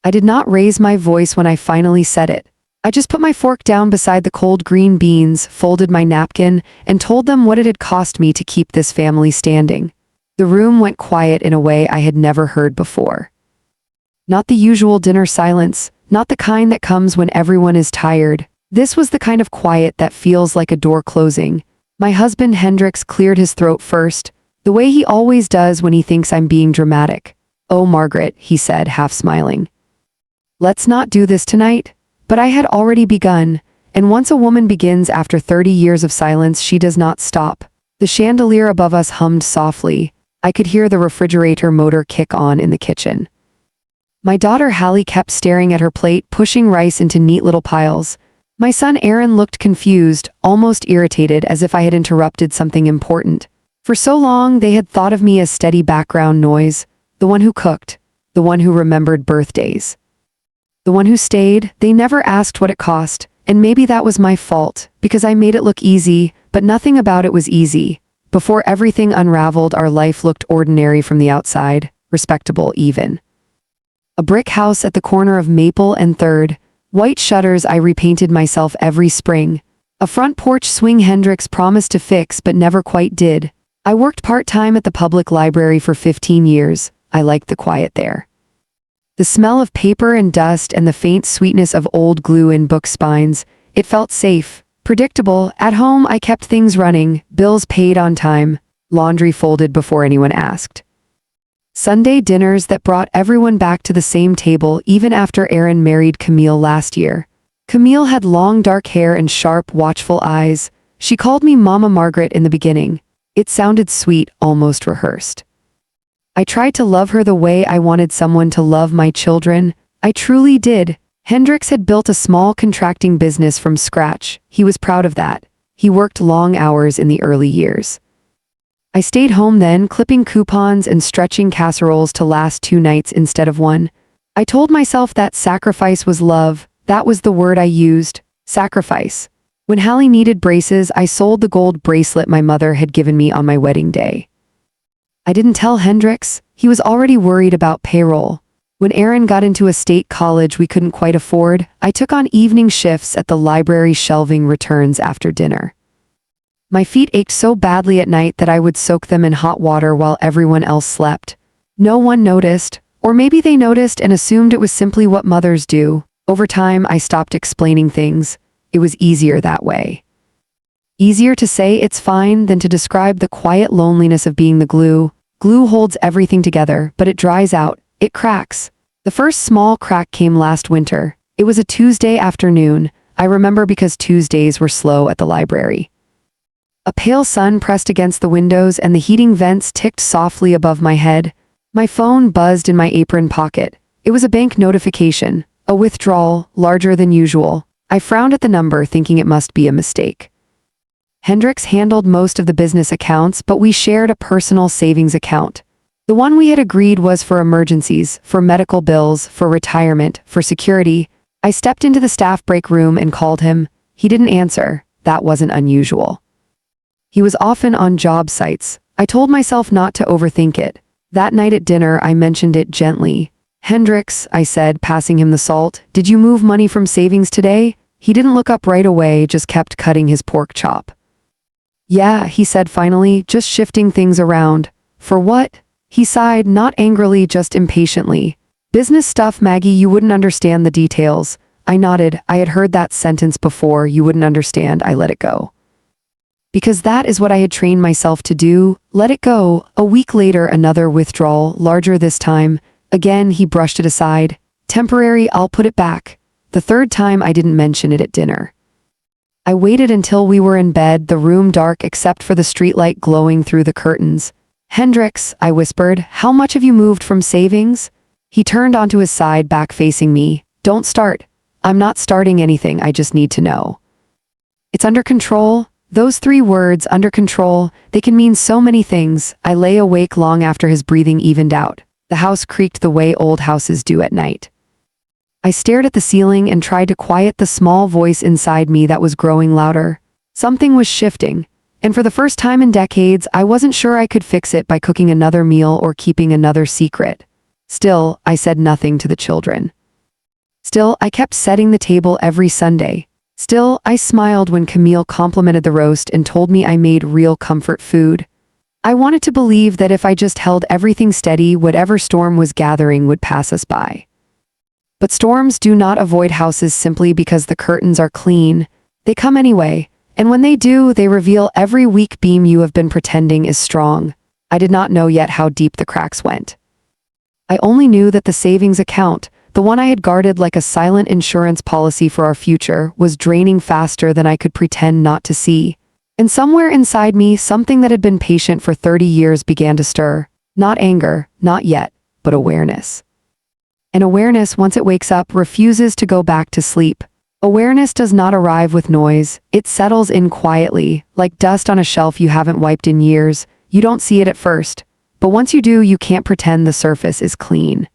I did not raise my voice when I finally said it. I just put my fork down beside the cold green beans, folded my napkin, and told them what it had cost me to keep this family standing. The room went quiet in a way I had never heard before. Not the usual dinner silence, not the kind that comes when everyone is tired. This was the kind of quiet that feels like a door closing. My husband Hendrix cleared his throat first, the way he always does when he thinks I'm being dramatic. "Oh, Margaret," he said, half smiling. "Let's not do this tonight." But I had already begun, and once a woman begins after 30 years of silence, she does not stop. The chandelier above us hummed softly. I could hear the refrigerator motor kick on in the kitchen. My daughter Hallie kept staring at her plate, pushing rice into neat little piles. My son Aaron looked confused, almost irritated, as if I had interrupted something important. For so long, they had thought of me as steady background noise, the one who cooked, the one who remembered birthdays. The one who stayed. They never asked what it cost, and maybe that was my fault, because I made it look easy, but nothing about it was easy. Before everything unraveled, our life looked ordinary from the outside, respectable even. A brick house at the corner of Maple and 3rd, white shutters I repainted myself every spring. A front porch swing Hendrix promised to fix but never quite did. I worked part-time at the public library for 15 years. I liked the quiet there. The smell of paper and dust and the faint sweetness of old glue in book spines, it felt safe, predictable. At home I kept things running, bills paid on time, laundry folded before anyone asked. Sunday dinners that brought everyone back to the same table even after Aaron married Camille last year. Camille had long dark hair and sharp, watchful eyes. She called me Mama Margaret in the beginning. It sounded sweet, almost rehearsed. I tried to love her the way I wanted someone to love my children. I truly did. Hendrix had built a small contracting business from scratch. He was proud of that. He worked long hours in the early years. I stayed home then, clipping coupons and stretching casseroles to last 2 nights instead of 1. I told myself that sacrifice was love. That was the word I used. Sacrifice. When Hallie needed braces, I sold the gold bracelet my mother had given me on my wedding day. I didn't tell Hendrix. He was already worried about payroll. When Aaron got into a state college we couldn't quite afford, I took on evening shifts at the library shelving returns after dinner. My feet ached so badly at night that I would soak them in hot water while everyone else slept. No one noticed, or maybe they noticed and assumed it was simply what mothers do. Over time, I stopped explaining things. It was easier that way. Easier to say it's fine than to describe the quiet loneliness of being the glue. Glue holds everything together, but it dries out. It cracks. The first small crack came last winter. It was a Tuesday afternoon. I remember because Tuesdays were slow at the library. A pale sun pressed against the windows and the heating vents ticked softly above my head. My phone buzzed in my apron pocket. It was a bank notification, a withdrawal, larger than usual. I frowned at the number, thinking it must be a mistake. Hendrix handled most of the business accounts, but we shared a personal savings account. The one we had agreed was for emergencies, for medical bills, for retirement, for security. I stepped into the staff break room and called him. He didn't answer. That wasn't unusual. He was often on job sites. I told myself not to overthink it. That night at dinner, I mentioned it gently. "Hendrix," I said, passing him the salt, "did you move money from savings today?" He didn't look up right away, just kept cutting his pork chop. "Yeah," he said finally, "just shifting things around." "For what?" He sighed, not angrily, just impatiently. "Business stuff, Maggie, you wouldn't understand the details." I nodded. I had heard that sentence before. You wouldn't understand. I let it go. Because that is what I had trained myself to do. Let it go. A week later, another withdrawal, larger this time. Again, he brushed it aside. "Temporary, I'll put it back." The third time, I didn't mention it at dinner. I waited until we were in bed, the room dark except for the streetlight glowing through the curtains. "Hendrix," I whispered, "how much have you moved from savings?" He turned onto his side, back facing me. "Don't start." "I'm not starting anything, I just need to know." "It's under control." Those 3 words, under control, they can mean so many things. I lay awake long after his breathing evened out. The house creaked the way old houses do at night. I stared at the ceiling and tried to quiet the small voice inside me that was growing louder. Something was shifting, and for the first time in decades, I wasn't sure I could fix it by cooking another meal or keeping another secret. Still, I said nothing to the children. Still, I kept setting the table every Sunday. Still, I smiled when Camille complimented the roast and told me I made real comfort food. I wanted to believe that if I just held everything steady, whatever storm was gathering would pass us by. But storms do not avoid houses simply because the curtains are clean. They come anyway, and when they do, they reveal every weak beam you have been pretending is strong. I did not know yet how deep the cracks went. I only knew that the savings account, the one I had guarded like a silent insurance policy for our future, was draining faster than I could pretend not to see. And somewhere inside me, something that had been patient for 30 years began to stir. Not anger, not yet, but awareness. And awareness, once it wakes up, refuses to go back to sleep. Awareness does not arrive with noise. It settles in quietly, like dust on a shelf you haven't wiped in years. You don't see it at first, but once you do, you can't pretend the surface is clean.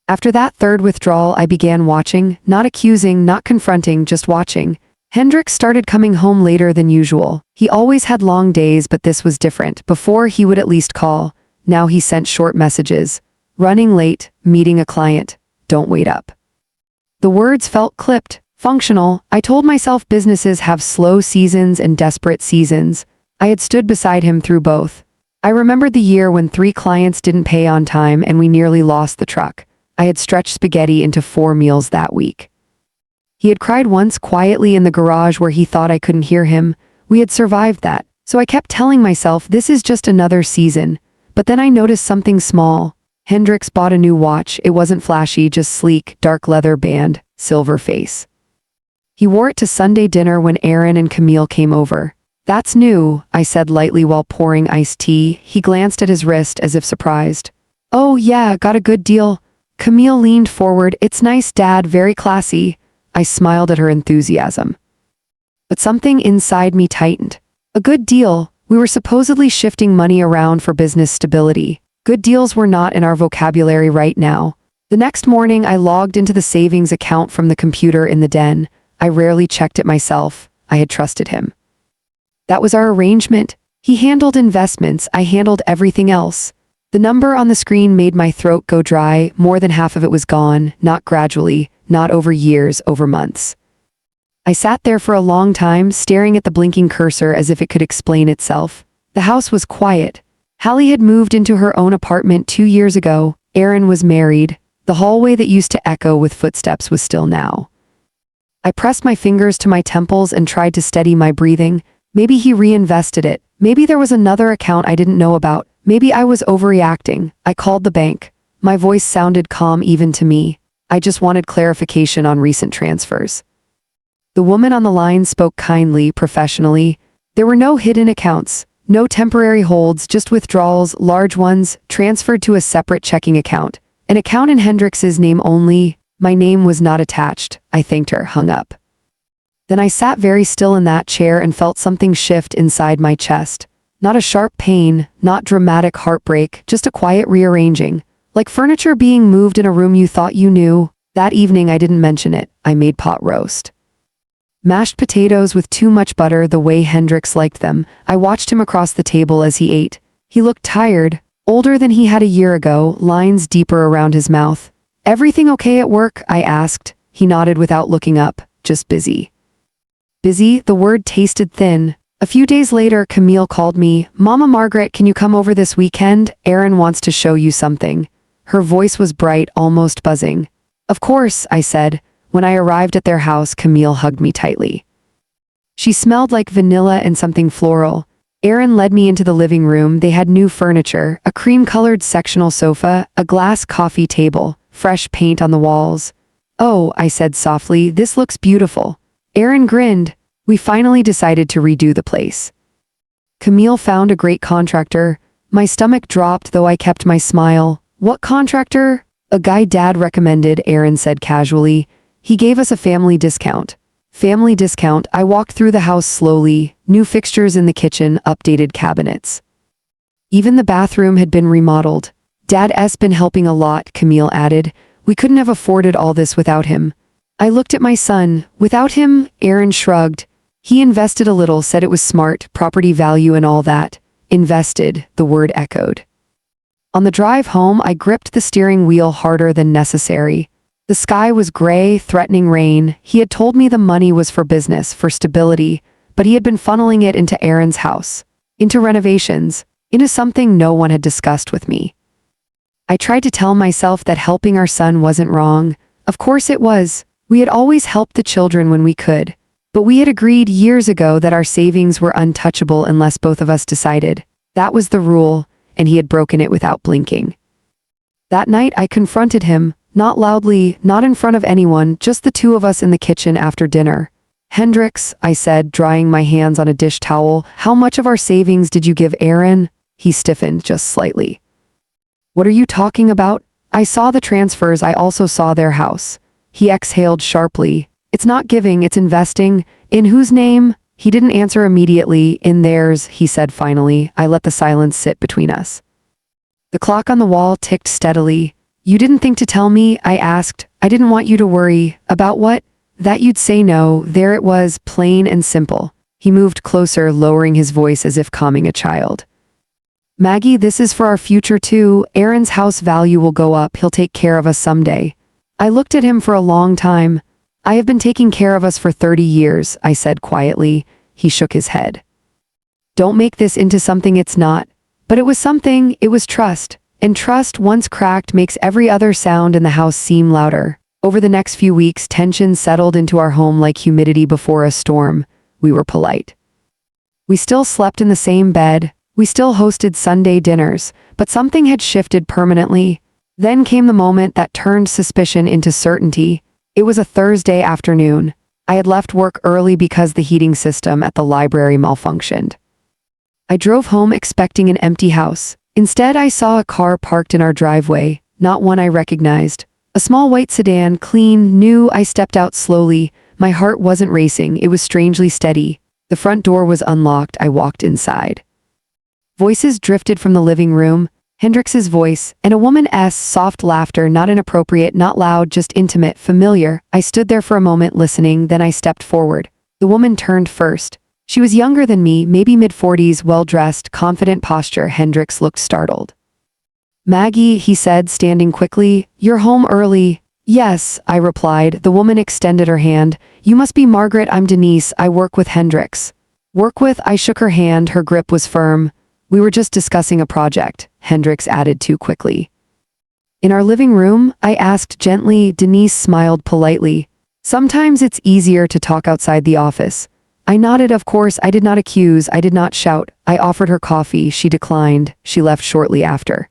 After that third withdrawal, I began watching, not accusing, not confronting, just watching. Hendrik started coming home later than usual. He always had long days, but this was different. Before, he would at least call. Now he sent short messages. Running late, meeting a client. Don't wait up. The words felt clipped, functional. I told myself businesses have slow seasons and desperate seasons. I had stood beside him through both. I remembered the year when 3 clients didn't pay on time and we nearly lost the truck. I had stretched spaghetti into 4 meals that week. He had cried once quietly in the garage where he thought I couldn't hear him. We had survived that, so I kept telling myself this is just another season. But then I noticed something small. Hendrix bought a new watch. It wasn't flashy, just sleek, dark leather band, silver face. He wore it to Sunday dinner when Aaron and Camille came over. That's new, I said lightly while pouring iced tea. He glanced at his wrist as if surprised. Oh yeah, got a good deal. Camille leaned forward. It's nice, Dad, very classy. I smiled at her enthusiasm. But something inside me tightened. A good deal. We were supposedly shifting money around for business stability. Good deals were not in our vocabulary right now. The next morning, I logged into the savings account from the computer in the den. I rarely checked it myself. I had trusted him. That was our arrangement. He handled investments. I handled everything else. The number on the screen made my throat go dry. More than half of it was gone, not gradually. Not over years, over months. I sat there for a long time, staring at the blinking cursor as if it could explain itself. The house was quiet. Hallie had moved into her own apartment 2 years ago. Aaron was married. The hallway that used to echo with footsteps was still now. I pressed my fingers to my temples and tried to steady my breathing. Maybe he reinvested it. Maybe there was another account I didn't know about. Maybe I was overreacting. I called the bank. My voice sounded calm even to me. I just wanted clarification on recent transfers. The woman on the line spoke kindly, professionally. There were no hidden accounts, no temporary holds, just withdrawals, large ones, transferred to a separate checking account. An account in Hendrix's name only. My name was not attached. I thanked her, hung up. Then I sat very still in that chair and felt something shift inside my chest. Not a sharp pain, not dramatic heartbreak, just a quiet rearranging. Like furniture being moved in a room you thought you knew. That evening I didn't mention it. I made pot roast. Mashed potatoes with too much butter the way Hendrix liked them. I watched him across the table as he ate. He looked tired, older than he had a year ago, lines deeper around his mouth. Everything okay at work? I asked. He nodded without looking up. Just busy. Busy? The word tasted thin. A few days later, Camille called me. Mama Margaret, can you come over this weekend? Aaron wants to show you something. Her voice was bright, almost buzzing. Of course, I said. When I arrived at their house, Camille hugged me tightly. She smelled like vanilla and something floral. Aaron led me into the living room. They had new furniture, a cream-colored sectional sofa, a glass coffee table, fresh paint on the walls. Oh, I said softly, this looks beautiful. Aaron grinned. We finally decided to redo the place. Camille found a great contractor. My stomach dropped, though I kept my smile. What contractor? A guy Dad recommended, Aaron said casually. He gave us a family discount. Family discount. I walked through the house slowly. New fixtures in the kitchen, updated cabinets. Even the bathroom had been remodeled. Dad's been helping a lot, Camille added. We couldn't have afforded all this without him. I looked at my son. Without him? Aaron shrugged. He invested a little, said it was smart, property value and all that. Invested, the word echoed. On the drive home, I gripped the steering wheel harder than necessary. The sky was gray, threatening rain. He had told me the money was for business, for stability, but he had been funneling it into Aaron's house, into renovations, into something no one had discussed with me. I tried to tell myself that helping our son wasn't wrong. Of course it was. We had always helped the children when we could. But we had agreed years ago that our savings were untouchable unless both of us decided. That was the rule, and he had broken it without blinking. That night I confronted him, not loudly, not in front of anyone, just the two of us in the kitchen after dinner. "Hendrix," I said, drying my hands on a dish towel, "how much of our savings did you give Aaron?" He stiffened just slightly. "What are you talking about?" "I saw the transfers, I also saw their house." He exhaled sharply. "It's not giving, it's investing." "In whose name?" He didn't answer immediately. "In theirs," he said finally. I let the silence sit between us. The clock on the wall ticked steadily. "You didn't think to tell me?" I asked. "I didn't want you to worry." "About what?" "That you'd say no." There it was, plain and simple. He moved closer, lowering his voice as if calming a child. "Maggie, this is for our future too. Aaron's house value will go up. He'll take care of us someday." I looked at him for a long time. "I have been taking care of us for 30 years, I said quietly. He shook his head. "Don't make this into something it's not." But it was something, it was trust. And trust, once cracked, makes every other sound in the house seem louder. Over the next few weeks, tension settled into our home like humidity before a storm. We were polite. We still slept in the same bed. We still hosted Sunday dinners, but something had shifted permanently. Then came the moment that turned suspicion into certainty. It was a Thursday afternoon. I had left work early because the heating system at the library malfunctioned. I drove home expecting an empty house. Instead, I saw a car parked in our driveway, not one I recognized. A small white sedan, clean, new. I stepped out slowly. My heart wasn't racing, it was strangely steady. The front door was unlocked. I walked inside. Voices drifted from the living room, Hendrix's voice, and a woman's soft laughter, not inappropriate, not loud, just intimate, familiar. I stood there for a moment listening, then I stepped forward. The woman turned first. She was younger than me, maybe mid-40s, well-dressed, confident posture. Hendrix looked startled. "Maggie," he said, standing quickly, "you're home early." "Yes," I replied. The woman extended her hand. "You must be Margaret. I'm Denise. I work with Hendrix." "Work with?" I shook her hand. Her grip was firm. "We were just discussing a project," Hendrix added too quickly. "In our living room?" I asked gently. Denise smiled politely. "Sometimes it's easier to talk outside the office." I nodded. Of course, I did not accuse, I did not shout. I offered her coffee. She declined. She left shortly after.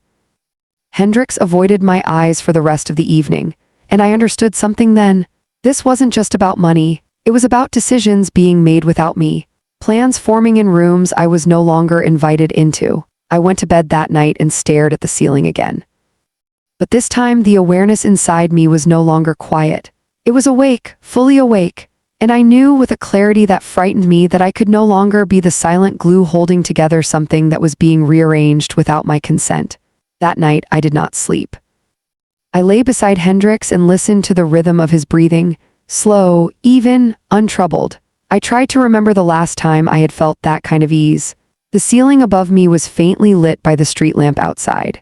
Hendrix avoided my eyes for the rest of the evening, and I understood something then. This wasn't just about money. It was about decisions being made without me. Plans forming in rooms I was no longer invited into. I went to bed that night and stared at the ceiling again. But this time, the awareness inside me was no longer quiet. It was awake, fully awake. And I knew with a clarity that frightened me that I could no longer be the silent glue holding together something that was being rearranged without my consent. That night, I did not sleep. I lay beside Hendrix and listened to the rhythm of his breathing, slow, even, untroubled. I tried to remember the last time I had felt that kind of ease. The ceiling above me was faintly lit by the street lamp outside.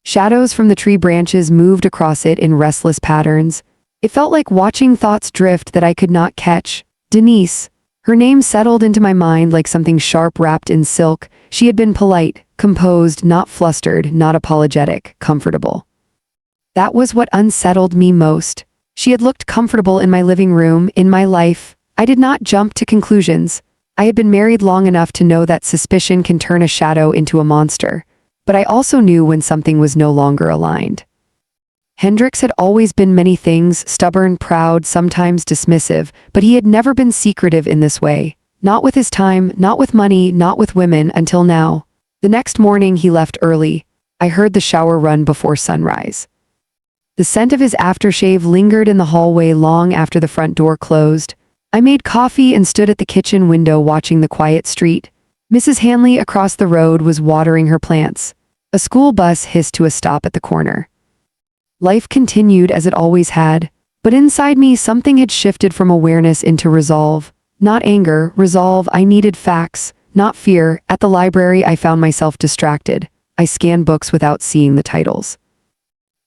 Shadows from the tree branches moved across it in restless patterns. It felt like watching thoughts drift that I could not catch. Denise. Her name settled into my mind like something sharp wrapped in silk. She had been polite, composed, not flustered, not apologetic, comfortable. That was what unsettled me most. She had looked comfortable in my living room, in my life. I did not jump to conclusions. I had been married long enough to know that suspicion can turn a shadow into a monster. But I also knew when something was no longer aligned. Hendrix had always been many things, stubborn, proud, sometimes dismissive, but he had never been secretive in this way. Not with his time, not with money, not with women, until now. The next morning he left early. I heard the shower run before sunrise. The scent of his aftershave lingered in the hallway long after the front door closed. I made coffee and stood at the kitchen window watching the quiet street. Mrs. Hanley across the road was watering her plants. A school bus hissed to a stop at the corner. Life continued as it always had, but inside me something had shifted from awareness into resolve. Not anger, resolve. I needed facts, not fear. At the library I found myself distracted. I scanned books without seeing the titles.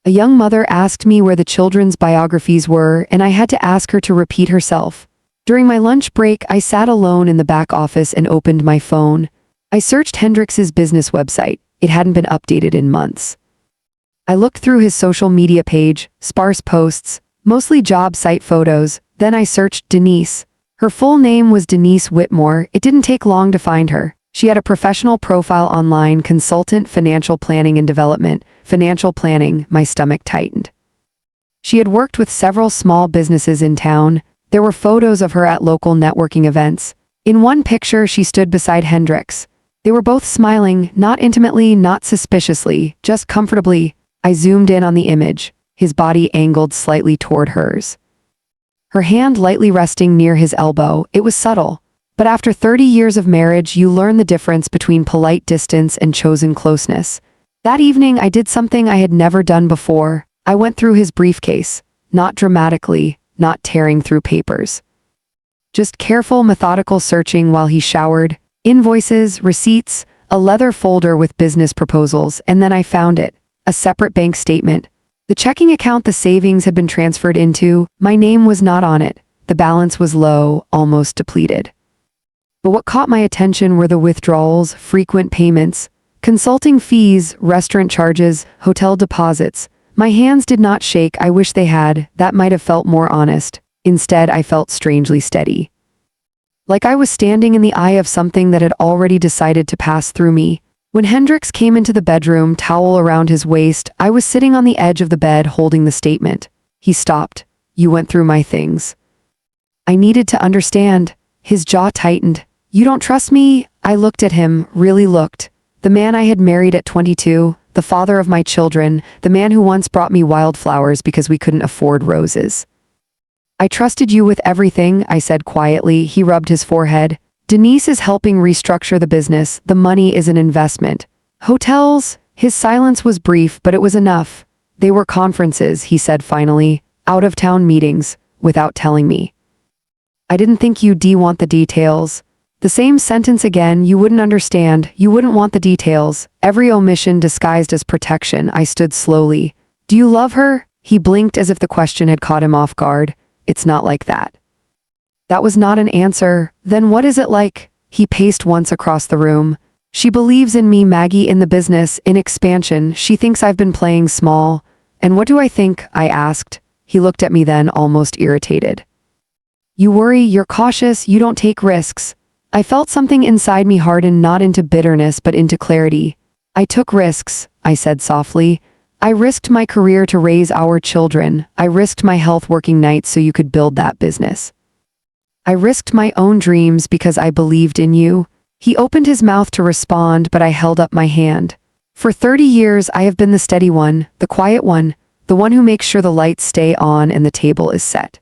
A young mother asked me where the children's biographies were, and I had to ask her to repeat herself. During my lunch break, I sat alone in the back office and opened my phone. I searched Hendrix's business website. It hadn't been updated in months. I looked through his social media page, sparse posts, mostly job site photos. Then I searched Denise. Her full name was Denise Whitmore. It didn't take long to find her. She had a professional profile online, consultant, financial planning and development. Financial planning, my stomach tightened. She had worked with several small businesses in town. There were photos of her at local networking events. In one picture, she stood beside Hendrix. They were both smiling, not intimately, not suspiciously, just comfortably. I zoomed in on the image, his body angled slightly toward hers. Her hand lightly resting near his elbow. It was subtle. But after 30 years of marriage, you learn the difference between polite distance and chosen closeness. That evening, I did something I had never done before. I went through his briefcase, not dramatically, not tearing through papers. Just careful, methodical searching while he showered. Invoices, receipts, a leather folder with business proposals, and then I found it. A separate bank statement. The checking account the savings had been transferred into, my name was not on it. The balance was low, almost depleted. But what caught my attention were the withdrawals, frequent payments, consulting fees, restaurant charges, hotel deposits. My hands did not shake. I wish they had. That might have felt more honest. Instead, I felt strangely steady. Like I was standing in the eye of something that had already decided to pass through me. When Hendrix came into the bedroom, towel around his waist, I was sitting on the edge of the bed holding the statement. He stopped. You went through my things. I needed to understand. His jaw tightened. You don't trust me? I looked at him, really looked. The man I had married at 22, the father of my children, the man who once brought me wildflowers because we couldn't afford roses. I trusted you with everything, I said quietly. He rubbed his forehead. Denise is helping restructure the business. The money is an investment. Hotels? His silence was brief, but it was enough. They were conferences, he said finally, out-of-town meetings, without telling me. I didn't think you'd want the details. The same sentence again, you wouldn't understand, you wouldn't want the details. Every omission disguised as protection. I stood slowly. Do you love her? He blinked as if the question had caught him off guard. It's not like that. That was not an answer. Then what is it like? He paced once across the room. She believes in me, Maggie, in the business, in expansion. She thinks I've been playing small. And what do I think? I asked. He looked at me then, almost irritated. You worry, you're cautious, you don't take risks. I felt something inside me harden, not into bitterness, but into clarity. I took risks, I said softly. I risked my career to raise our children. I risked my health working nights so you could build that business. I risked my own dreams because I believed in you. He opened his mouth to respond, but I held up my hand. For 30 years, I have been the steady one, the quiet one, the one who makes sure the lights stay on and the table is set.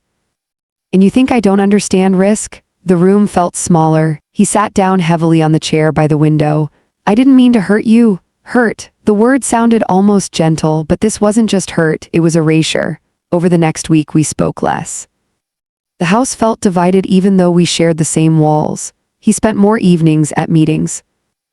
And you think I don't understand risk? The room felt smaller. He sat down heavily on the chair by the window. I didn't mean to hurt you. Hurt. The word sounded almost gentle, but this wasn't just hurt, it was erasure. Over the next week, we spoke less. The house felt divided even though we shared the same walls. He spent more evenings at meetings.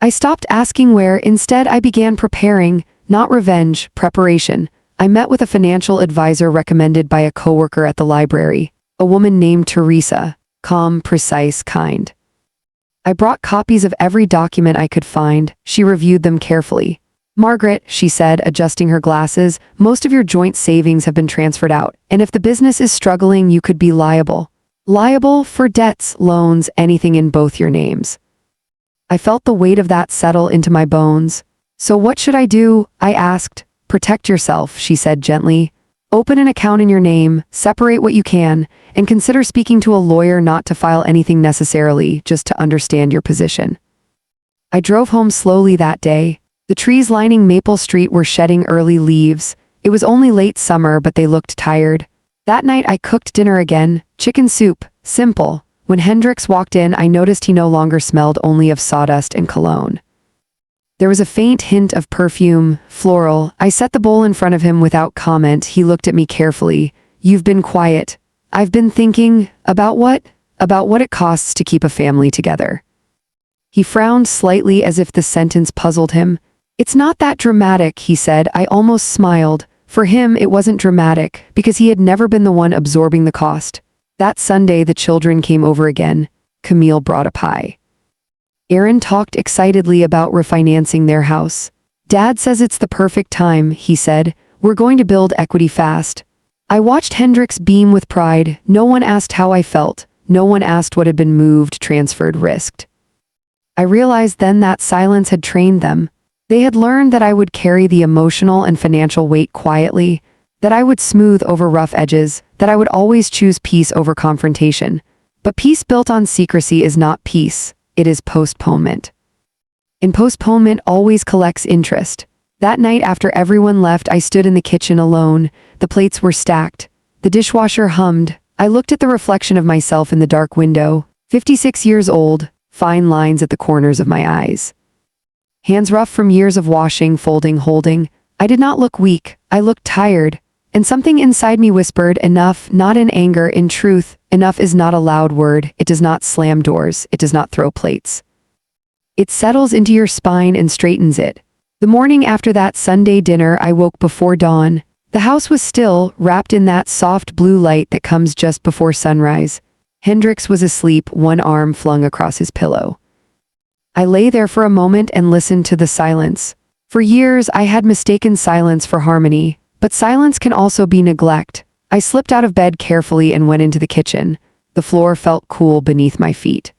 I stopped asking where. Instead, I began preparing, not revenge, preparation. I met with a financial advisor recommended by a coworker at the library, a woman named Teresa, calm, precise, kind. I brought copies of every document I could find. She reviewed them carefully. Margaret, she said, adjusting her glasses, most of your joint savings have been transferred out, and if the business is struggling, you could be liable. Liable for debts, loans, anything in both your names. I felt the weight of that settle into my bones. So what should I do? I asked. Protect yourself, she said gently. Open an account in your name, separate what you can, and consider speaking to a lawyer, not to file anything necessarily, just to understand your position. I drove home slowly that day. The trees lining Maple Street were shedding early leaves. It was only late summer, but they looked tired. That night I cooked dinner again, chicken soup, simple. When Hendrix walked in, I noticed he no longer smelled only of sawdust and cologne. There was a faint hint of perfume, floral. I set the bowl in front of him without comment. He looked at me carefully. You've been quiet. I've been thinking, about what? About what it costs to keep a family together. He frowned slightly as if the sentence puzzled him. It's not that dramatic, he said. I almost smiled. For him, it wasn't dramatic, because he had never been the one absorbing the cost. That Sunday, the children came over again. Camille brought a pie. Aaron talked excitedly about refinancing their house. Dad says it's the perfect time, he said. We're going to build equity fast. I watched Hendrix beam with pride. No one asked how I felt. No one asked what had been moved, transferred, risked. I realized then that silence had trained them. They had learned that I would carry the emotional and financial weight quietly, that I would smooth over rough edges, that I would always choose peace over confrontation. But peace built on secrecy is not peace, it is postponement. And postponement always collects interest. That night after everyone left, I stood in the kitchen alone. The plates were stacked. The dishwasher hummed. I looked at the reflection of myself in the dark window. 56 years old, fine lines at the corners of my eyes. Hands rough from years of washing, folding, holding. I did not look weak. I looked tired. And something inside me whispered, enough, not in anger, in truth. Enough is not a loud word. It does not slam doors. It does not throw plates. It settles into your spine and straightens it. The morning after that Sunday dinner, I woke before dawn. The house was still, wrapped in that soft blue light that comes just before sunrise. Hendrix was asleep, one arm flung across his pillow. I lay there for a moment and listened to the silence. For years, I had mistaken silence for harmony, but silence can also be neglect. I slipped out of bed carefully and went into the kitchen. The floor felt cool beneath my feet.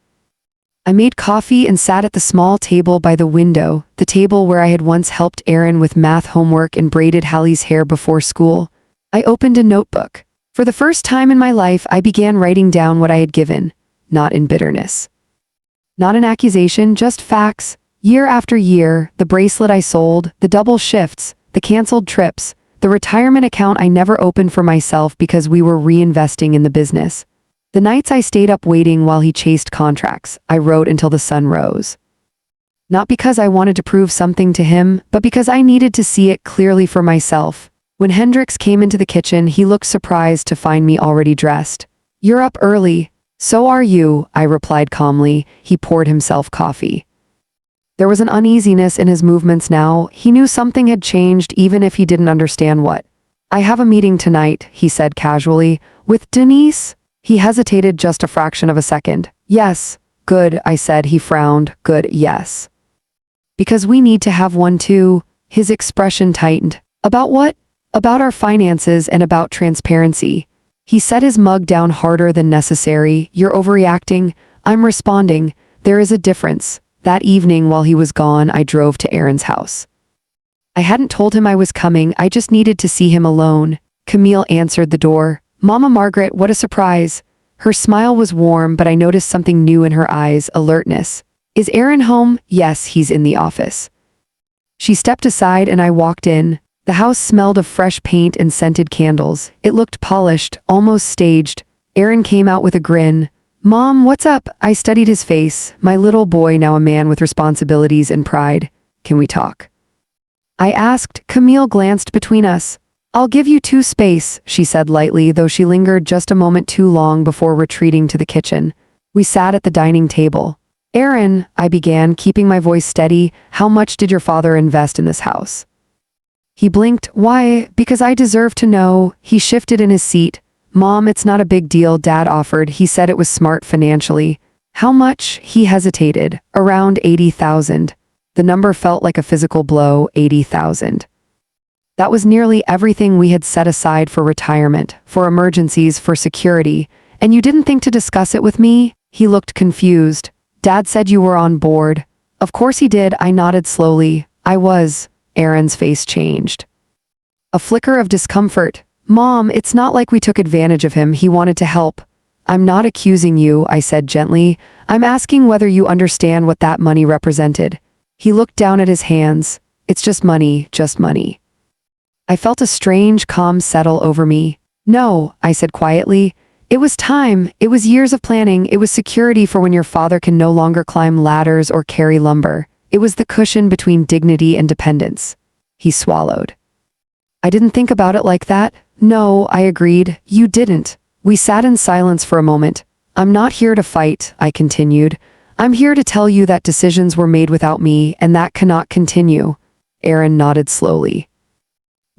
I made coffee and sat at the small table by the window, the table where I had once helped Aaron with math homework and braided Hallie's hair before school. I opened a notebook. For the first time in my life, I began writing down what I had given, not in bitterness. Not an accusation, just facts. Year after year, the bracelet I sold, the double shifts, the canceled trips, the retirement account I never opened for myself because we were reinvesting in the business. The nights I stayed up waiting while he chased contracts, I wrote until the sun rose. Not because I wanted to prove something to him, but because I needed to see it clearly for myself. When Hendrix came into the kitchen, he looked surprised to find me already dressed. "You're up early." "So are you," I replied calmly. He poured himself coffee. There was an uneasiness in his movements now. He knew something had changed even if he didn't understand what. "I have a meeting tonight," he said casually. "With Denise?" He hesitated just a fraction of a second. "Yes." "Good," I said. He frowned. "Good, yes. Because we need to have one too." His expression tightened. "About what?" "About our finances and about transparency." He set his mug down harder than necessary. "You're overreacting." "I'm responding. There is a difference." That evening while he was gone, I drove to Aaron's house. I hadn't told him I was coming, I just needed to see him alone. Camille answered the door. "Mama Margaret, what a surprise." Her smile was warm, but I noticed something new in her eyes, alertness. "Is Aaron home?" "Yes, he's in the office." She stepped aside and I walked in. The house smelled of fresh paint and scented candles. It looked polished, almost staged. Aaron came out with a grin. "Mom, what's up?" I studied his face. My little boy, now a man with responsibilities and pride. "Can we talk?" I asked. Camille glanced between us. "I'll give you two space," she said lightly, though she lingered just a moment too long before retreating to the kitchen. We sat at the dining table. "Aaron," I began, keeping my voice steady, "how much did your father invest in this house?" He blinked. "Why? Because I deserve to know." He shifted in his seat. "Mom, it's not a big deal," Dad offered. He said it was smart financially. "How much?" He hesitated. "Around 80,000. The number felt like a physical blow. 80,000. That was nearly everything we had set aside for retirement, for emergencies, for security. "And you didn't think to discuss it with me?" He looked confused. "Dad said you were on board." "Of course he did," I nodded slowly. "I was." Aaron's face changed. A flicker of discomfort. "Mom, it's not like we took advantage of him. He wanted to help." "I'm not accusing you," I said gently. "I'm asking whether you understand what that money represented." He looked down at his hands. "It's just money, just money." I felt a strange calm settle over me. "No," I said quietly. "It was time. It was years of planning. It was security for when your father can no longer climb ladders or carry lumber. It was the cushion between dignity and dependence." He swallowed. "I didn't think about it like that." "No," I agreed. "You didn't." We sat in silence for a moment. "I'm not here to fight," I continued. "I'm here to tell you that decisions were made without me, and that cannot continue." Aaron nodded slowly.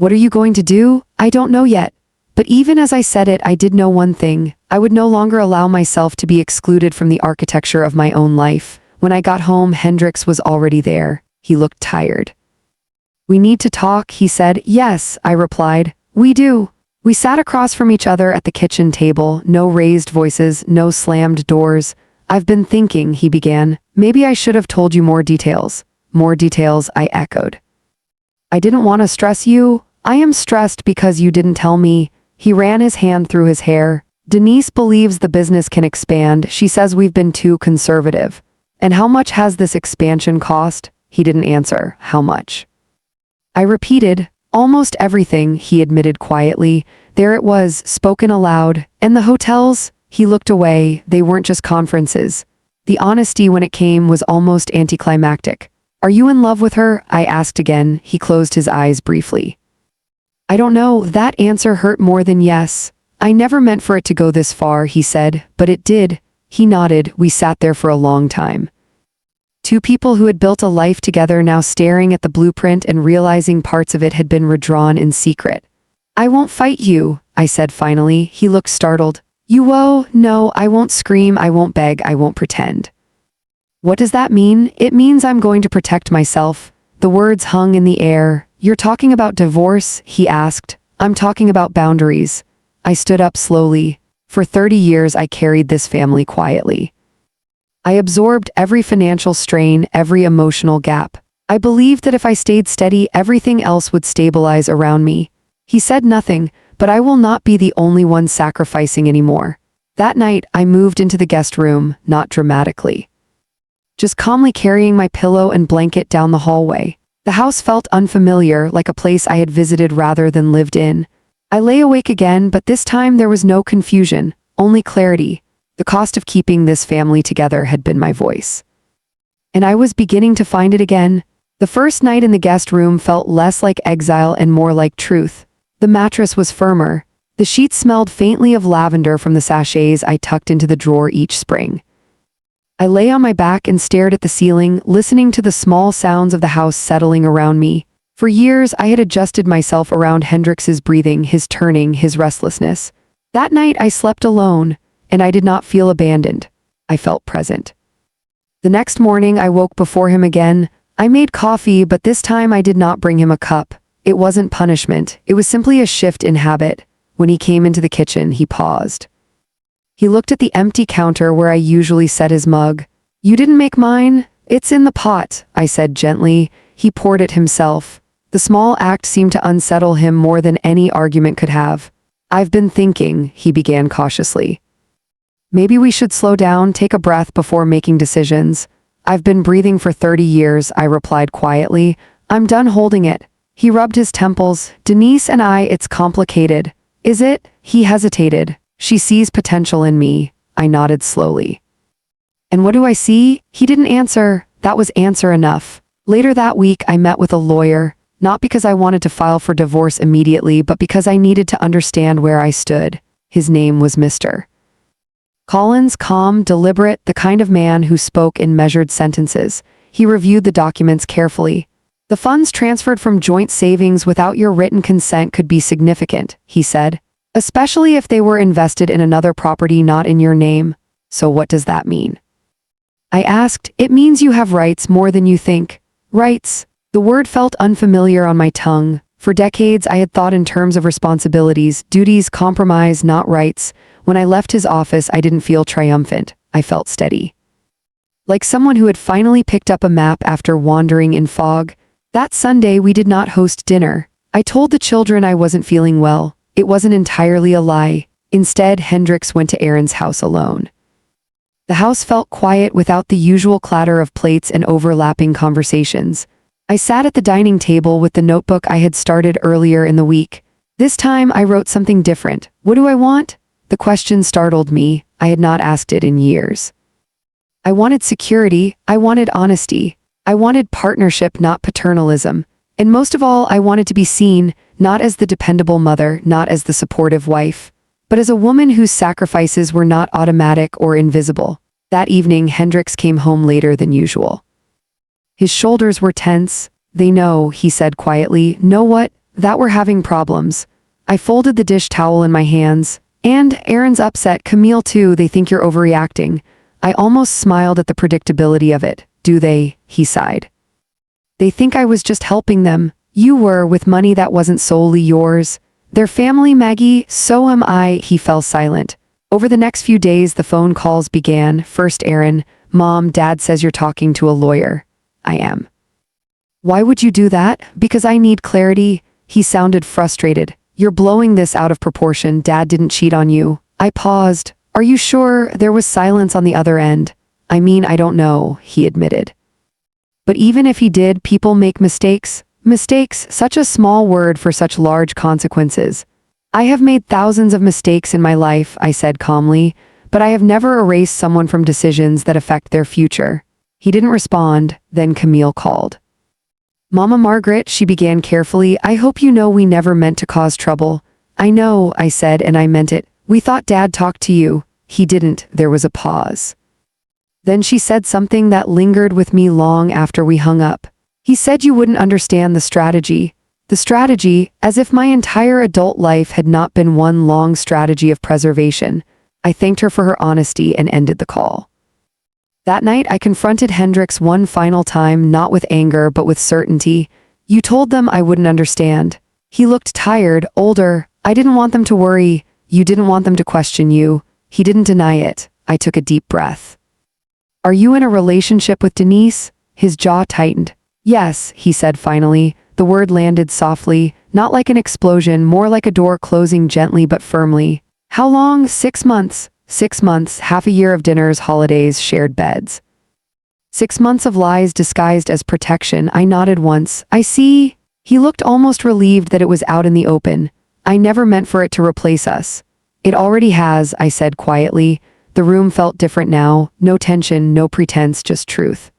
What are you going to do? I don't know yet. But even as I said it, I did know one thing. I would no longer allow myself to be excluded from the architecture of my own life. When I got home, Hendrix was already there. He looked tired. We need to talk, he said. Yes, I replied. We do. We sat across from each other at the kitchen table, no raised voices, no slammed doors. I've been thinking, he began. Maybe I should have told you more details. More details, I echoed. I didn't want to stress you. I am stressed because you didn't tell me. He ran his hand through his hair. Denise believes the business can expand. She says we've been too conservative. And how much has this expansion cost? He didn't answer. How much? I repeated, almost everything, he admitted quietly. There it was, spoken aloud. And the hotels? He looked away. They weren't just conferences. The honesty when it came was almost anticlimactic. Are you in love with her? I asked again. He closed his eyes briefly. I don't know. That answer hurt more than yes. I never meant for it to go this far, he said, but it did. He nodded. We sat there for a long time. Two people who had built a life together now staring at the blueprint and realizing parts of it had been redrawn in secret. I won't fight you, I said finally. He looked startled. You won't? No, I won't scream, I won't beg, I won't pretend. What does that mean? It means I'm going to protect myself. The words hung in the air. You're talking about divorce? He asked. I'm talking about boundaries. I stood up slowly. For 30 years I carried this family quietly. I absorbed every financial strain, every emotional gap. I believed that if I stayed steady, everything else would stabilize around me. He said nothing, but I will not be the only one sacrificing anymore. That night, I moved into the guest room, not dramatically. Just calmly carrying my pillow and blanket down the hallway. The house felt unfamiliar, like a place I had visited rather than lived in. I lay awake again, but this time there was no confusion, only clarity. The cost of keeping this family together had been my voice. And I was beginning to find it again. The first night in the guest room felt less like exile and more like truth. The mattress was firmer. The sheets smelled faintly of lavender from the sachets I tucked into the drawer each spring. I lay on my back and stared at the ceiling, listening to the small sounds of the house settling around me. For years, I had adjusted myself around Hendrix's breathing, his turning, his restlessness. That night, I slept alone, and I did not feel abandoned. I felt present. The next morning, I woke before him again. I made coffee, but this time I did not bring him a cup. It wasn't punishment. It was simply a shift in habit. When he came into the kitchen, he paused. He looked at the empty counter where I usually set his mug. You didn't make mine? It's in the pot, I said gently. He poured it himself. The small act seemed to unsettle him more than any argument could have. I've been thinking, he began cautiously. Maybe we should slow down, take a breath before making decisions. I've been breathing for 30 years, I replied quietly. I'm done holding it. He rubbed his temples. Denise and I, it's complicated. Is it? He hesitated. She sees potential in me. I nodded slowly. And what do I see? He didn't answer. That was answer enough. Later that week, I met with a lawyer, not because I wanted to file for divorce immediately, but because I needed to understand where I stood. His name was Mr. Collins, calm, deliberate, the kind of man who spoke in measured sentences. He reviewed the documents carefully. The funds transferred from joint savings without your written consent could be significant, he said. Especially if they were invested in another property not in your name. So what does that mean? I asked. It means you have rights more than you think. Rights. The word felt unfamiliar on my tongue. For decades, I had thought in terms of responsibilities, duties, compromise, not rights. When I left his office, I didn't feel triumphant. I felt steady. Like someone who had finally picked up a map after wandering in fog. That Sunday, we did not host dinner. I told the children I wasn't feeling well. It wasn't entirely a lie. Instead, Hendrix went to Aaron's house alone. The house felt quiet without the usual clatter of plates and overlapping conversations. I sat at the dining table with the notebook I had started earlier in the week. This time, I wrote something different. What do I want? The question startled me. I had not asked it in years. I wanted security. I wanted honesty. I wanted partnership, not paternalism. And most of all, I wanted to be seen, not as the dependable mother, not as the supportive wife, but as a woman whose sacrifices were not automatic or invisible. That evening, Hendrix came home later than usual. His shoulders were tense. They know, he said quietly. Know what? that we're having problems. I folded the dish towel in my hands. And Aaron's upset, Camille too, they think you're overreacting. I almost smiled at the predictability of it. Do they? He sighed. They think I was just helping them. You were, with money that wasn't solely yours. Their family, Maggie, so am I. He fell silent. Over the next few days, the phone calls began. First Aaron, Mom, Dad says you're talking to a lawyer. I am. Why would you do that? Because I need clarity. He sounded frustrated. You're blowing this out of proportion. Dad didn't cheat on you. I paused. Are you sure? There was silence on the other end. I mean, I don't know, he admitted. But even if he did, people make mistakes. Mistakes, such a small word for such large consequences. I have made thousands of mistakes in my life, I said calmly, but I have never erased someone from decisions that affect their future. He didn't respond. Then Camille called. Mama Margaret, she began carefully, I hope you know we never meant to cause trouble. I know, I said, and I meant it. We thought Dad talked to you. He didn't. There was a pause. Then she said something that lingered with me long after we hung up. He said you wouldn't understand the strategy. The strategy, as if my entire adult life had not been one long strategy of preservation. I thanked her for her honesty and ended the call. That night, I confronted Hendricks one final time, not with anger, but with certainty. You told them I wouldn't understand. He looked tired, older. I didn't want them to worry. You didn't want them to question you. He didn't deny it. I took a deep breath. Are you in a relationship with Denise? His jaw tightened. Yes, he said finally. The word landed softly, not like an explosion, more like a door closing gently but firmly. How long? 6 months. 6 months, half a year of dinners, holidays, shared beds. 6 months of lies disguised as protection. I nodded once. I see. He looked almost relieved that it was out in the open. I never meant for it to replace us. It already has, I said quietly. The room felt different now. No tension, no pretense, just truth.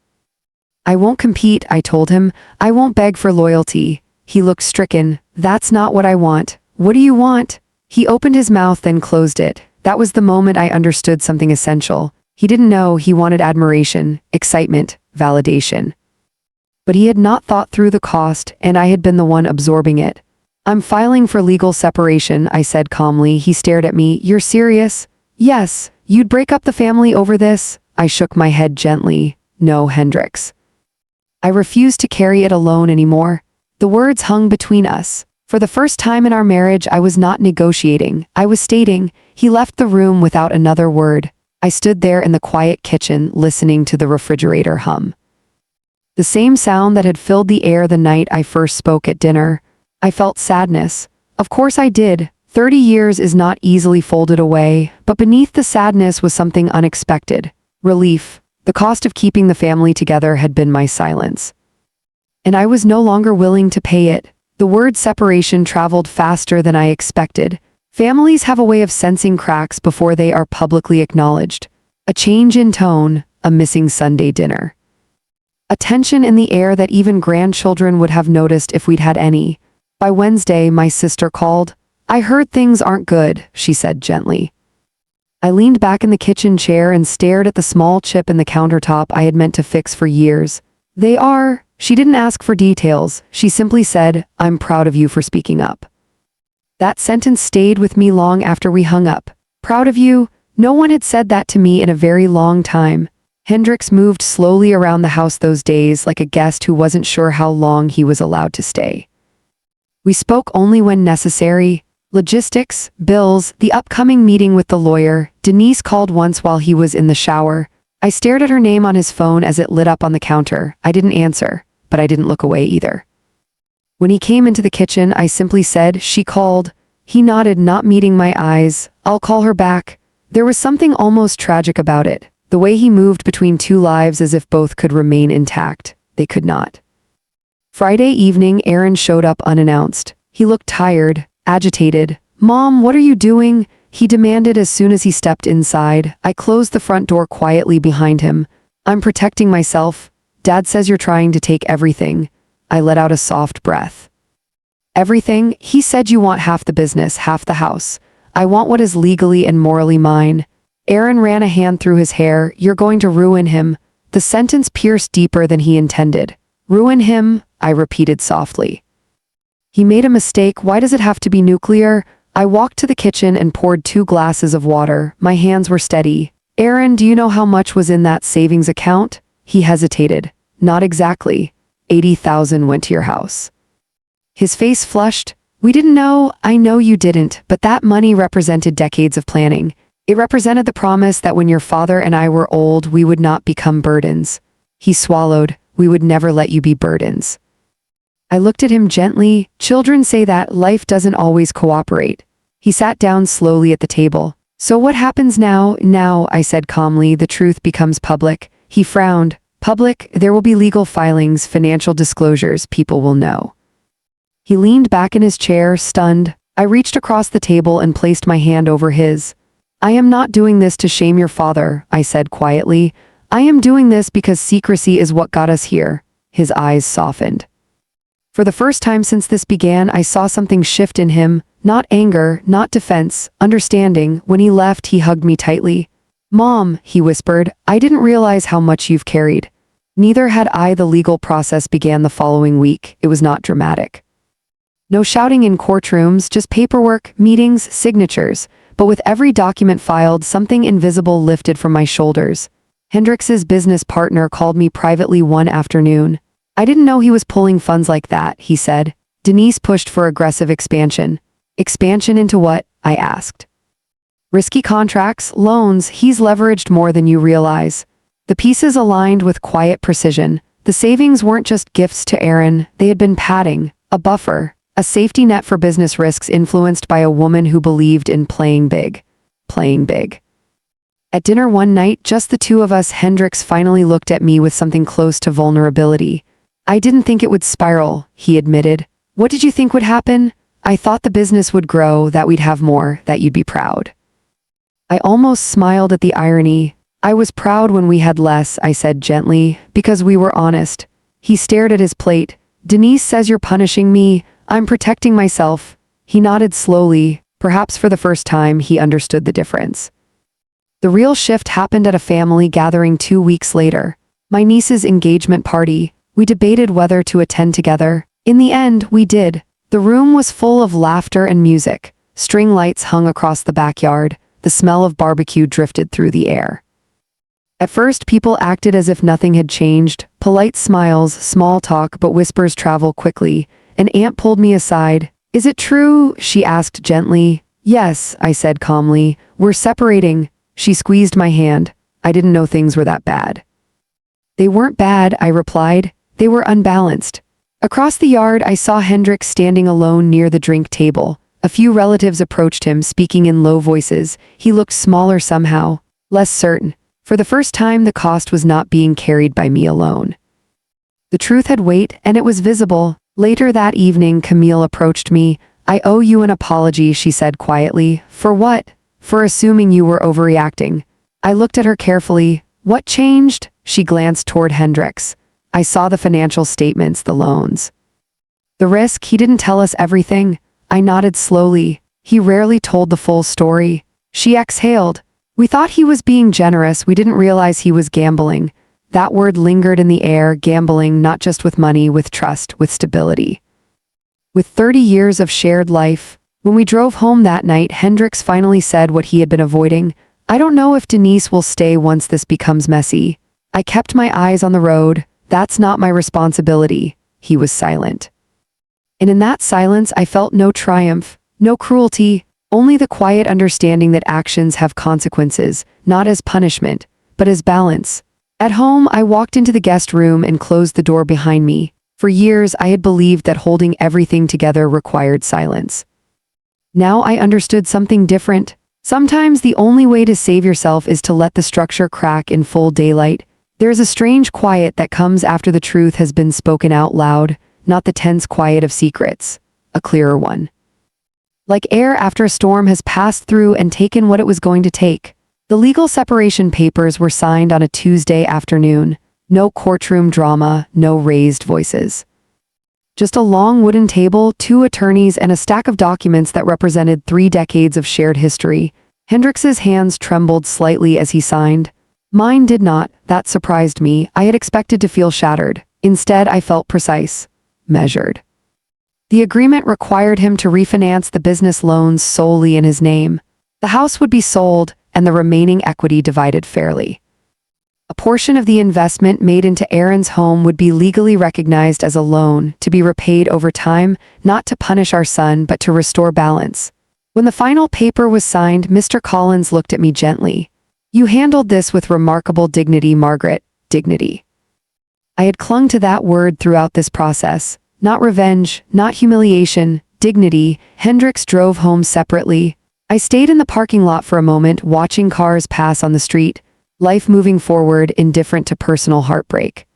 I won't compete, I told him. I won't beg for loyalty. He looked stricken. That's not what I want. What do you want? He opened his mouth, then closed it. That was the moment I understood something essential. He didn't know he wanted admiration, excitement, validation. But he had not thought through the cost, and I had been the one absorbing it. I'm filing for legal separation, I said calmly. He stared at me. You're serious? Yes. You'd break up the family over this? I shook my head gently. No, Hendricks. I refused to carry it alone anymore. The words hung between us. For the first time in our marriage, I was not negotiating. I was stating. He left the room without another word. I stood there in the quiet kitchen, listening to the refrigerator hum. The same sound that had filled the air the night I first spoke at dinner. I felt sadness. Of course I did. 30 years is not easily folded away, but beneath the sadness was something unexpected. Relief. The cost of keeping the family together had been my silence. And I was no longer willing to pay it. The word separation traveled faster than I expected. Families have a way of sensing cracks before they are publicly acknowledged. A change in tone, a missing Sunday dinner. A tension in the air that even grandchildren would have noticed if we'd had any. By Wednesday, my sister called. I heard things aren't good, she said gently. I leaned back in the kitchen chair and stared at the small chip in the countertop I had meant to fix for years. They are. She didn't ask for details. She simply said, I'm proud of you for speaking up. That sentence stayed with me long after we hung up. Proud of you? No one had said that to me in a very long time. Hendricks moved slowly around the house those days like a guest who wasn't sure how long he was allowed to stay. We spoke only when necessary. Logistics, bills, the upcoming meeting with the lawyer. Denise called once while he was in the shower. I stared at her name on his phone as it lit up on the counter. I didn't answer, but I didn't look away either. When he came into the kitchen, I simply said, she called. He nodded, not meeting my eyes. I'll call her back. There was something almost tragic about it. The way he moved between two lives as if both could remain intact. They could not. Friday evening, Aaron showed up unannounced. He looked tired, agitated. Mom, what are you doing? He demanded as soon as he stepped inside. I closed the front door quietly behind him. I'm protecting myself. Dad says you're trying to take everything. I let out a soft breath. Everything? He said you want half the business, half the house. I want what is legally and morally mine. Aaron ran a hand through his hair. You're going to ruin him. The sentence pierced deeper than he intended. Ruin him, I repeated softly. He made a mistake. Why does it have to be nuclear? I walked to the kitchen and poured 2 glasses of water. My hands were steady. Aaron, do you know how much was in that savings account? He hesitated. Not exactly. 80,000 went to your house. His face flushed. We didn't know. I know you didn't, but that money represented decades of planning. It represented the promise that when your father and I were old, we would not become burdens. He swallowed. We would never let you be burdens. I looked at him gently. Children say that life doesn't always cooperate. He sat down slowly at the table. So what happens now? Now, I said calmly, the truth becomes public. He frowned. Public, there will be legal filings, financial disclosures, people will know. He leaned back in his chair, stunned. I reached across the table and placed my hand over his. I am not doing this to shame your father, I said quietly. I am doing this because secrecy is what got us here. His eyes softened. For the first time since this began, I saw something shift in him. Not anger, not defense, understanding. When he left, he hugged me tightly. Mom, he whispered, I didn't realize how much you've carried. Neither had I. The legal process began the following week. It was not dramatic. No shouting in courtrooms, just paperwork, meetings, signatures. But with every document filed, something invisible lifted from my shoulders. Hendrix's business partner called me privately one afternoon. I didn't know he was pulling funds like that, he said. Denise pushed for aggressive expansion. Expansion into what? I asked. Risky contracts, loans. He's leveraged more than you realize. The pieces aligned with quiet precision. The savings weren't just gifts to Aaron, they had been padding, a buffer, a safety net for business risks influenced by a woman who believed in playing big. Playing big. At dinner one night, just the two of us, Hendrix finally looked at me with something close to vulnerability. I didn't think it would spiral, he admitted. What did you think would happen? I thought the business would grow, that we'd have more, that you'd be proud. I almost smiled at the irony. I was proud when we had less, I said gently, because we were honest. He stared at his plate. Denise says you're punishing me. I'm protecting myself. He nodded slowly. Perhaps for the first time, he understood the difference. The real shift happened at a family gathering 2 weeks later. My niece's engagement party. We debated whether to attend together. In the end, we did. The room was full of laughter and music. String lights hung across the backyard. The smell of barbecue drifted through the air. At first, people acted as if nothing had changed. Polite smiles, small talk, but whispers travel quickly. An aunt pulled me aside. Is it true? She asked gently. Yes, I said calmly. We're separating. She squeezed my hand. I didn't know things were that bad. They weren't bad, I replied. They were unbalanced. Across the yard, I saw Hendrix standing alone near the drink table. A few relatives approached him, speaking in low voices. He looked smaller somehow, less certain. For the first time, the cost was not being carried by me alone. The truth had weight, and it was visible. Later that evening, Camille approached me. I owe you an apology, she said quietly. For what? For assuming you were overreacting. I looked at her carefully. What changed? She glanced toward Hendrix. I saw the financial statements, the loans. The risk. He didn't tell us everything. I nodded slowly. He rarely told the full story. She exhaled. We thought he was being generous. We didn't realize he was gambling. That word lingered in the air, gambling, not just with money, with trust, with stability. With 30 years of shared life, when we drove home that night, Hendrix finally said what he had been avoiding. I don't know if Denise will stay once this becomes messy. I kept my eyes on the road. That's not my responsibility. He was silent. And in that silence, I felt no triumph, no cruelty, only the quiet understanding that actions have consequences, not as punishment, but as balance. At home, I walked into the guest room and closed the door behind me. For years, I had believed that holding everything together required silence. Now I understood something different. Sometimes the only way to save yourself is to let the structure crack in full daylight. There is a strange quiet that comes after the truth has been spoken out loud, not the tense quiet of secrets, a clearer one. Like air after a storm has passed through and taken what it was going to take. The legal separation papers were signed on a Tuesday afternoon. No courtroom drama, no raised voices. Just a long wooden table, 2 attorneys, and a stack of documents that represented 3 decades of shared history. Hendrix's hands trembled slightly as he signed. Mine did not. That surprised me. I had expected to feel shattered. Instead, I felt precise, measured. The agreement required him to refinance the business loans solely in his name. The house would be sold, and the remaining equity divided fairly. A portion of the investment made into Aaron's home would be legally recognized as a loan, to be repaid over time, not to punish our son but to restore balance. When the final paper was signed, Mr. Collins looked at me gently. "You handled this with remarkable dignity, Margaret. Dignity." I had clung to that word throughout this process. Not revenge, not humiliation, dignity. Hendricks drove home separately. I stayed in the parking lot for a moment, watching cars pass on the street, life moving forward, indifferent to personal heartbreak.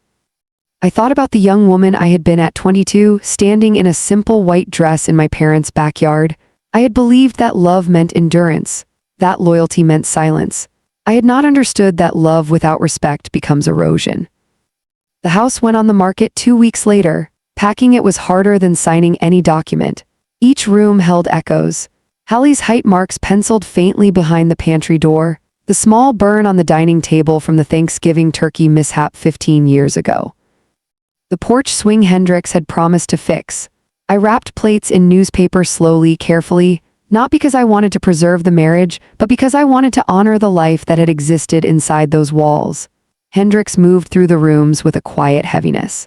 I thought about the young woman I had been at 22, standing in a simple white dress in my parents' backyard. I had believed that love meant endurance, that loyalty meant silence. I had not understood that love without respect becomes erosion. The house went on the market 2 weeks later. Packing it was harder than signing any document. Each room held echoes. Hallie's height marks penciled faintly behind the pantry door, the small burn on the dining table from the Thanksgiving turkey mishap 15 years ago. The porch swing Hendricks had promised to fix. I wrapped plates in newspaper slowly, carefully, not because I wanted to preserve the marriage, but because I wanted to honor the life that had existed inside those walls. Hendricks moved through the rooms with a quiet heaviness.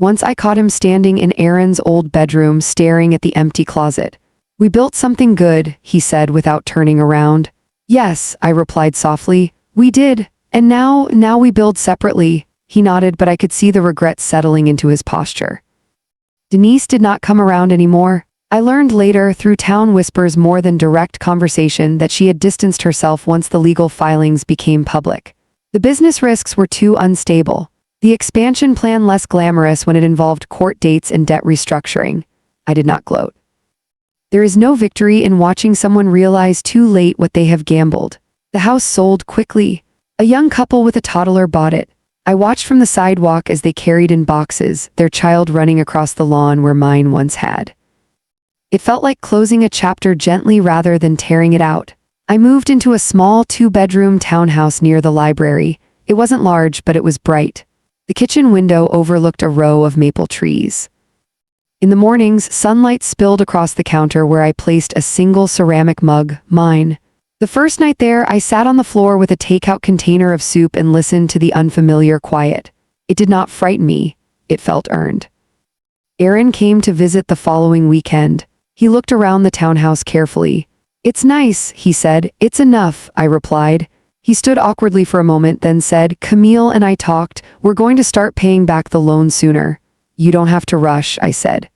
Once I caught him standing in Aaron's old bedroom, staring at the empty closet. "We built something good," he said without turning around. "Yes," I replied softly. "We did. And now we build separately." He nodded, but I could see the regret settling into his posture. Denise did not come around anymore. I learned later, through town whispers more than direct conversation, that she had distanced herself once the legal filings became public. The business risks were too unstable. The expansion plan less glamorous when it involved court dates and debt restructuring. I did not gloat. There is no victory in watching someone realize too late what they have gambled. The house sold quickly. A young couple with a toddler bought it. I watched from the sidewalk as they carried in boxes, their child running across the lawn where mine once had. It felt like closing a chapter gently rather than tearing it out. I moved into a small 2-bedroom townhouse near the library. It wasn't large, but it was bright. The kitchen window overlooked a row of maple trees. In the mornings, sunlight spilled across the counter where I placed a single ceramic mug, mine. The first night there, I sat on the floor with a takeout container of soup and listened to the unfamiliar quiet. It did not frighten me. It felt earned. Aaron came to visit the following weekend. He looked around the townhouse carefully. "It's nice," he said. "It's enough," I replied. He stood awkwardly for a moment, then said, "Camille and I talked. We're going to start paying back the loan sooner." "You don't have to rush," I said.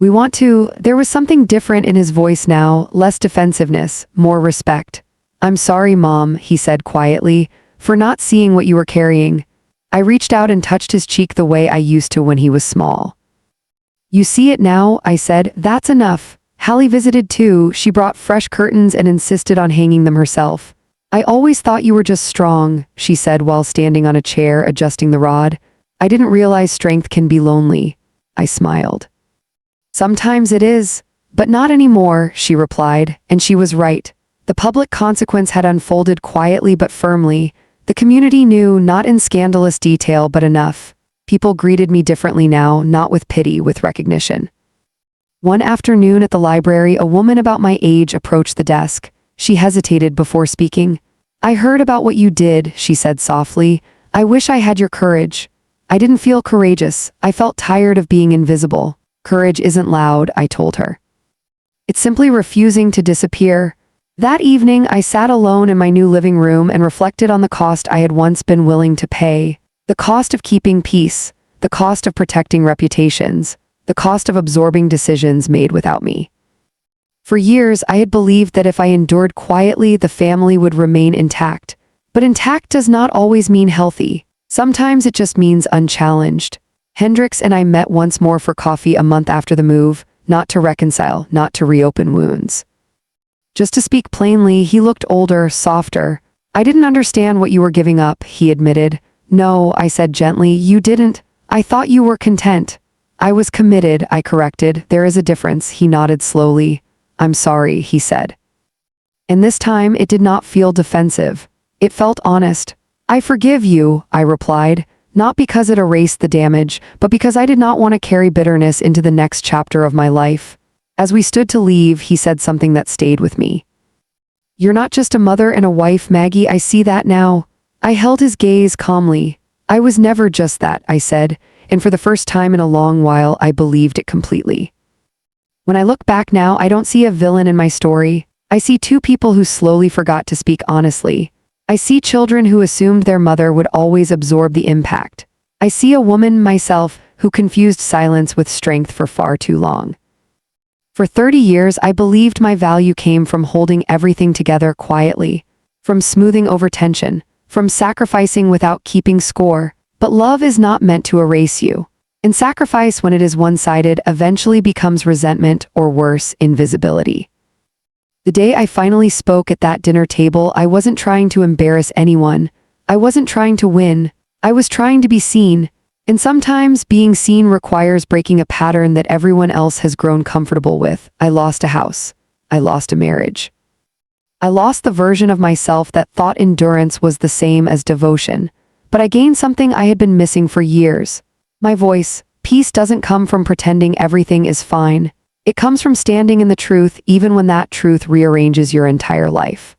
"We want to." There was something different in his voice now, less defensiveness, more respect. "I'm sorry, Mom," he said quietly, "for not seeing what you were carrying." I reached out and touched his cheek the way I used to when he was small. "You see it now," I said. "That's enough." Hallie visited too. She brought fresh curtains and insisted on hanging them herself. "I always thought you were just strong," she said while standing on a chair adjusting the rod. "I didn't realize strength can be lonely." I smiled. "Sometimes it is, but not anymore," she replied, and she was right. The public consequence had unfolded quietly but firmly. The community knew, not in scandalous detail, but enough. People greeted me differently now, not with pity, with recognition. One afternoon at the library, a woman about my age approached the desk. She hesitated before speaking. "I heard about what you did," she said softly. "I wish I had your courage." I didn't feel courageous. I felt tired of being invisible. "Courage isn't loud," I told her. "It's simply refusing to disappear." That evening, I sat alone in my new living room and reflected on the cost I had once been willing to pay. The cost of keeping peace, the cost of protecting reputations, the cost of absorbing decisions made without me. For years, I had believed that if I endured quietly, the family would remain intact. But intact does not always mean healthy. Sometimes it just means unchallenged. Hendricks and I met once more for coffee a month after the move, not to reconcile, not to reopen wounds. Just to speak plainly, he looked older, softer. "I didn't understand what you were giving up," he admitted. "No," I said gently, "you didn't. I thought you were content." "I was committed," I corrected. "There is a difference," he nodded slowly. "I'm sorry," he said. And this time it did not feel defensive. It felt honest. "I forgive you," I replied. not because it erased the damage, but because I did not want to carry bitterness into the next chapter of my life. As we stood to leave, he said something that stayed with me. "You're not just a mother and a wife, Maggie, I see that now." I held his gaze calmly. "I was never just that," I said, and for the first time in a long while, I believed it completely. When I look back now, I don't see a villain in my story. I see two people who slowly forgot to speak honestly. I see children who assumed their mother would always absorb the impact. I see a woman, myself, who confused silence with strength for far too long. For 30 years, I believed my value came from holding everything together quietly, from smoothing over tension, from sacrificing without keeping score. But love is not meant to erase you. And sacrifice, when it is one-sided, eventually becomes resentment or worse, invisibility. The day I finally spoke at that dinner table, I wasn't trying to embarrass anyone. I wasn't trying to win. I was trying to be seen. And sometimes being seen requires breaking a pattern that everyone else has grown comfortable with. I lost a house. I lost a marriage. I lost the version of myself that thought endurance was the same as devotion. But I gained something I had been missing for years. My voice. Peace doesn't come from pretending everything is fine. It comes from standing in the truth even when that truth rearranges your entire life.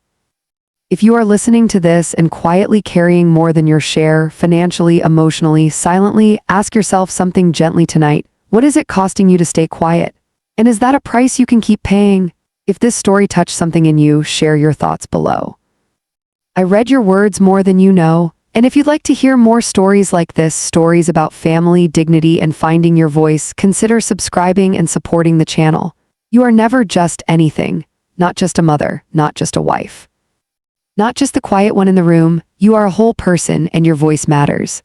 If you are listening to this and quietly carrying more than your share, financially, emotionally, silently, ask yourself something gently tonight. What is it costing you to stay quiet? And is that a price you can keep paying? If this story touched something in you, share your thoughts below. I read your words more than you know. And if you'd like to hear more stories like this, stories about family, dignity, and finding your voice, consider subscribing and supporting the channel. You are never just anything, not just a mother, not just a wife. Not just the quiet one in the room, you are a whole person and your voice matters.